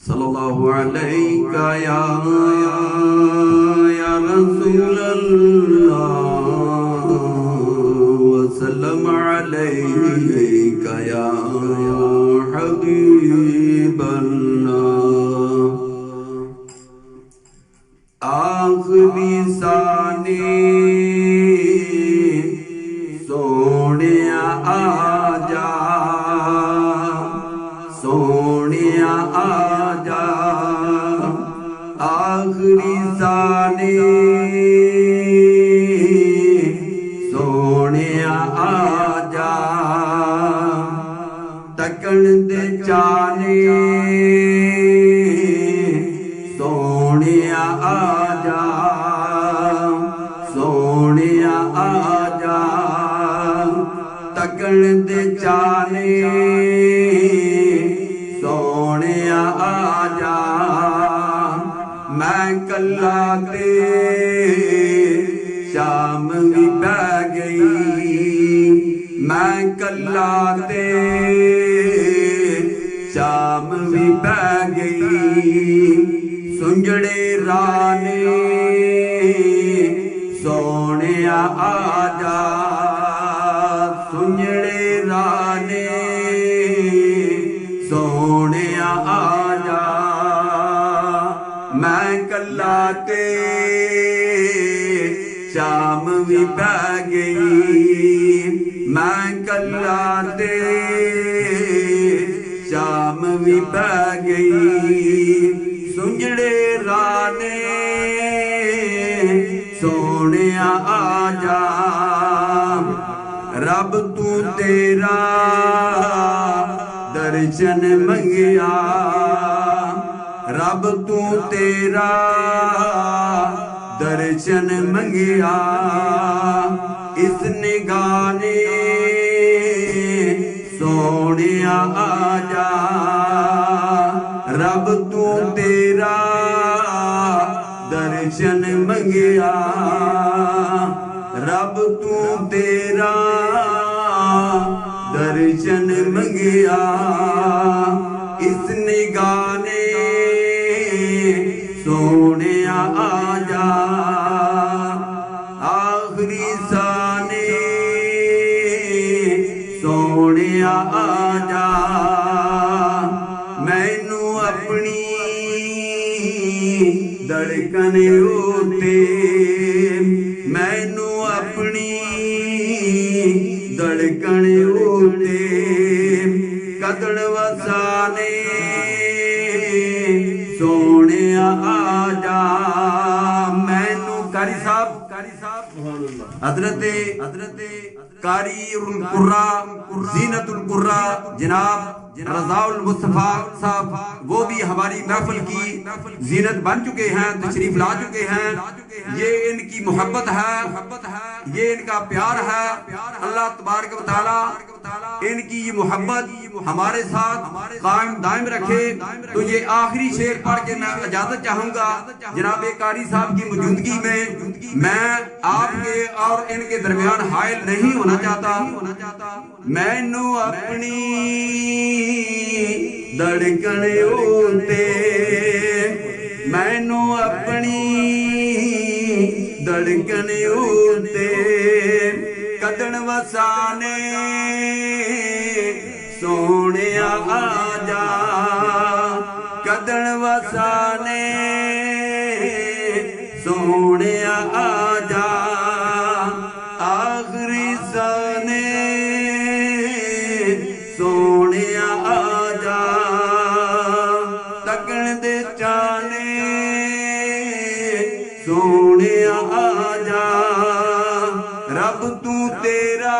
सल्लल्लाहु अलैका या रसूल अल्लाह वसल्लम अलैका या हबीब अल्लाह। आखिरी साने सोनिया आजा, सोनिया आजा, आखिरी साने सोनिया आजा, तकन दे चाने सोनिया आजा, सोनिया आजा, तकन दे चाने सोनिया आजा। मैं कल्ला ते शाम भी पै गई, मैं कल्ला ते शाम भी पै गई, सुंजड़े राने सोनिया आजा, सुंजड़े राने सोनिया आजा। मैं कल्ला ते शाम भी पै गई, मैं कल्ला ते शाम भी पै गई, सुंजड़े राने सोनिया आजा। रब तू तेरा दर्शन मंगिया, रब तू तेरा दर्शन मंगिया, इस निगाह ने सोनिया आजा। रब तू तेरा दर्शन मंगिया, रब तू तेरा दर्शन मंगिया, इस निगाह ने सोनिया आजा। आखिरी साने सोनिया आजा, मैनू अपनी धड़कन उते, मैनू अपनी धड़कन उते कदड़ वसाने सोनिया आजा। मैनू कारी साहब हजरते कारी कुर्रा जीनतुल कुर्रा जनाब रज़ाउल मुस्तफा साहब, वो भी हमारी महफिल की जीनत बन चुके हैं, तशरीफ ला चुके हैं। ये इनकी मोहब्बत है, ये इनका प्यार है। अल्लाह तबारक व तआला इनकी ये मोहब्बत हमारे साथ कायम दायम रखे। तो ये आखिरी शेर पढ़ के मैं इजाजत चाहूंगा। जनाब कारी साहब की मौजूदगी में मैं आपके और इनके दरमियान हायल नहीं होना चाहता। मैनू अपनी धड़कन उते, मैनू अपनी धड़कन उते कदड़ वसाने सोनिया आजा, कदड़ वसाने सोनिया आजा। आखिरी साने सोनिया आजा, तकन दे चाने सोनिया आजा। रब तू तेरा